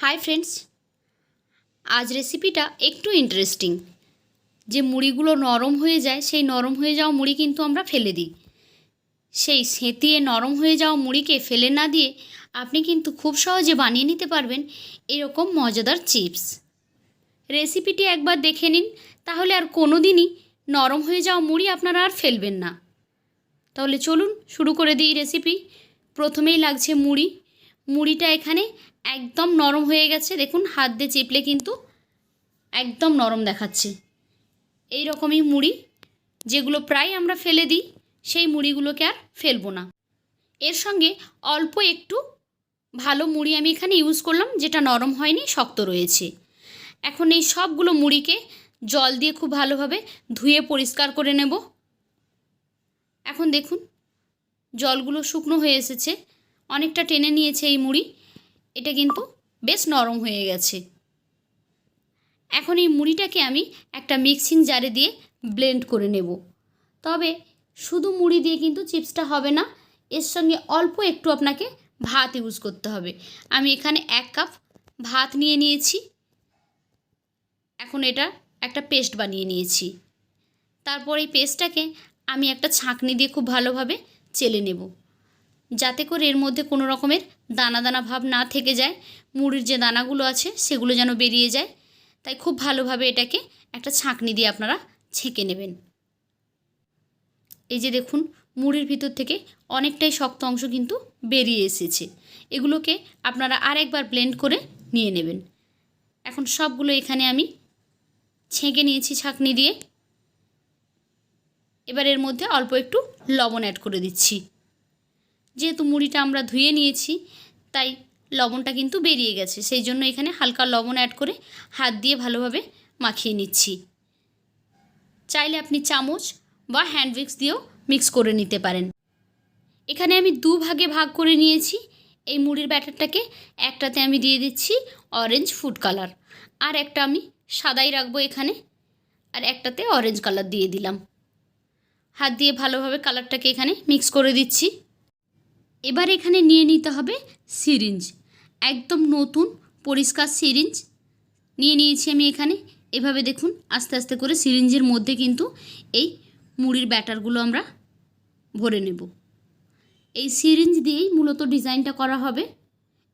Hi friends, আজ রেসিপিটা একটু ইন্টারেস্টিং। যে মুড়িগুলো নরম হয়ে যায়, সেই নরম হয়ে যাওয়া মুড়ি কিন্তু আমরা ফেলে দিই। সেই সেঁতিয়ে নরম হয়ে যাওয়া মুড়িকে ফেলে না দিয়ে আপনি কিন্তু খুব সহজে বানিয়ে নিতে পারবেন এরকম মজাদার চিপস। রেসিপিটি একবার দেখে নিন, তাহলে আর কোনো দিনই নরম হয়ে যাওয়া মুড়ি আপনারা আর ফেলবেন না। তাহলে চলুন শুরু করে দিই রেসিপি। প্রথমেই লাগছে মুড়ি। মুড়িটা এখানে একদম নরম হয়ে গেছে, দেখুন হাত দিয়ে চেপলে কিন্তু একদম নরম দেখাচ্ছে। এই রকমই মুড়ি, যেগুলো প্রায় আমরা ফেলে দিই, সেই মুড়িগুলোকে আর ফেলবো না। এর সঙ্গে অল্প একটু ভালো মুড়ি আমি এখানে ইউজ করলাম, যেটা নরম হয়নি, শক্ত রয়েছে। এখন এই সবগুলো মুড়িকে জল দিয়ে খুব ভালোভাবে ধুয়ে পরিষ্কার করে নেব। এখন দেখুন জলগুলো শুকনো হয়ে এসেছে, অনেকটা টেনে নিয়েছে এই মুড়ি। এটা কিন্তু বেশ নরম হয়ে গেছে। এখন এই মুড়িটাকে আমি একটা মিক্সিং জারে দিয়ে ব্লেন্ড করে নেব। তবে শুধু মুড়ি দিয়ে কিন্তু চিপসটা হবে না, এর সঙ্গে অল্প একটু আপনাকে ভাত ইউজ করতে হবে। আমি এখানে 1 কাপ ভাত নিয়ে নিয়েছি। এখন এটা একটা পেস্ট বানিয়ে নিয়েছি। তারপর এই পেস্টটাকে আমি একটা ছাঁকনি দিয়ে খুব ভালোভাবে চেলে নেব, যাতে করে এর মধ্যে কোনো রকমের দানা দানা ভাব না থেকে যায়। মুড়ির যে দানাগুলো আছে সেগুলো যেন বেরিয়ে যায়। তাই খুব ভালোভাবে এটাকে একটা ছাঁকনি দিয়ে আপনারা ছেঁকে নেবেন। এই যে দেখুন, মুড়ির ভিতর থেকে অনেকটাই শক্ত অংশ কিন্তু বেরিয়ে এসেছে। এগুলোকে আপনারা আরেকবার ব্লেন্ড করে নিয়ে নেবেন। এখন সবগুলো এখানে আমি ছেঁকে নিয়েছি ছাঁকনি দিয়ে। এবার এর মধ্যে অল্প একটু লবণ অ্যাড করে দিচ্ছি। যেহেতু মুড়িটা আমরা ধুয়ে নিয়েছি, তাই লবণটা কিন্তু বেরিয়ে গেছে, সেই জন্য এখানে হালকা লবণ অ্যাড করে হাত দিয়ে ভালোভাবে মাখিয়ে নিচ্ছি। চাইলে আপনি চামচ বা হ্যান্ড উইক্স দিয়েও মিক্স করে নিতে পারেন। এখানে আমি 2 ভাগে ভাগ করে নিয়েছি এই মুড়ির ব্যাটারটাকে। একটাতে আমি দিয়ে দিচ্ছি অরেঞ্জ ফুড কালার, আর একটা আমি সাদাই রাখবো এখানে, আর একটাতে অরেঞ্জ কালার দিয়ে দিলাম। হাত দিয়ে ভালোভাবে কালারটাকে এখানে মিক্স করে দিচ্ছি। এবার এখানে নিয়ে নিতে হবে সিরিঞ্জ, একদম নতুন পরিষ্কার সিরিঞ্জ নিয়ে নিয়েছি আমি এখানে। এভাবে দেখুন আস্তে আস্তে করে সিরিঞ্জের মধ্যে কিন্তু এই মুড়ির ব্যাটারগুলো আমরা ভরে নেব। এই সিরিঞ্জ দিয়েই মূলত ডিজাইনটা করা হবে।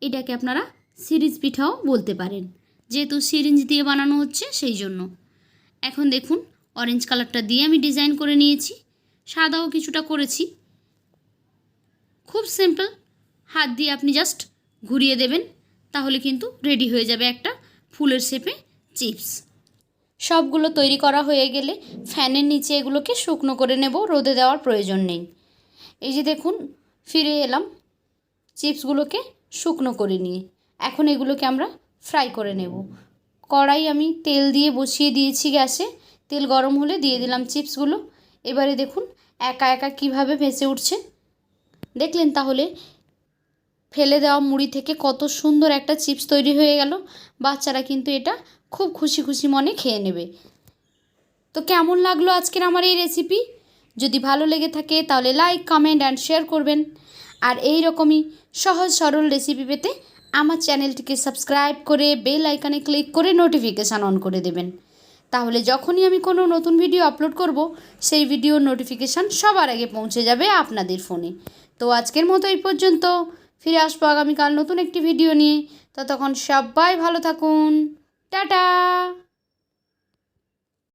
এটাকে আপনারা সিরিঞ্জ পিঠাও বলতে পারেন, যেহেতু সিরিঞ্জ দিয়ে বানানো হচ্ছে সেই জন্য। এখন দেখুন অরেঞ্জ কালারটা দিয়ে আমি ডিজাইন করে নিয়েছি, সাদাও কিছুটা করেছি। খুব সিম্পল, হাত দিয়ে আপনি জাস্ট ঘুরিয়ে দেবেন, তাহলে কিন্তু রেডি হয়ে যাবে একটা ফুলের শেপে চিপস। সবগুলো তৈরি করা হয়ে গেলে ফ্যানের নিচে এগুলোকে শুকনো করে নেব, রোদে দেওয়ার প্রয়োজন নেই। এই যে দেখুন ফিরে এলাম চিপসগুলোকে শুকনো করে নিয়ে। এখন এগুলোকে আমরা ফ্রাই করে নেব। কড়াই আমি তেল দিয়ে বসিয়ে দিয়েছি গ্যাসে, তেল গরম হলে দিয়ে দিলাম চিপসগুলো। এবারে দেখুন একা একা কীভাবে ভেসে উঠছে, দেখলেন? তাহলে ফেলে দেওয়া মুড়ি থেকে কত সুন্দর একটা চিপস তৈরি হয়ে গেল। বাচ্চারা কিন্তু এটা খুব খুশি খুশি মনে খেয়ে নেবে। তো কেমন লাগলো আজকের আমার এই রেসিপি? যদি ভালো লেগে থাকে তাহলে লাইক, কমেন্ট অ্যান্ড শেয়ার করবেন। আর এই রকমই সহজ সরল রেসিপি পেতে আমার চ্যানেলটিকে সাবস্ক্রাইব করে বেল আইকনে ক্লিক করে নোটিফিকেশান অন করে দেবেন। তাহলে যখনই আমি কোনো নতুন ভিডিও আপলোড করব, সেই ভিডিওর নোটিফিকেশান সবার আগে পৌঁছে যাবে আপনাদের ফোনে। তো আজকের মতো এই পর্যন্ত, ফিরে আসবো আগামীকাল নতুন একটি ভিডিও নিয়ে। ততক্ষণ সবাই ভালো থাকুন, টাটা।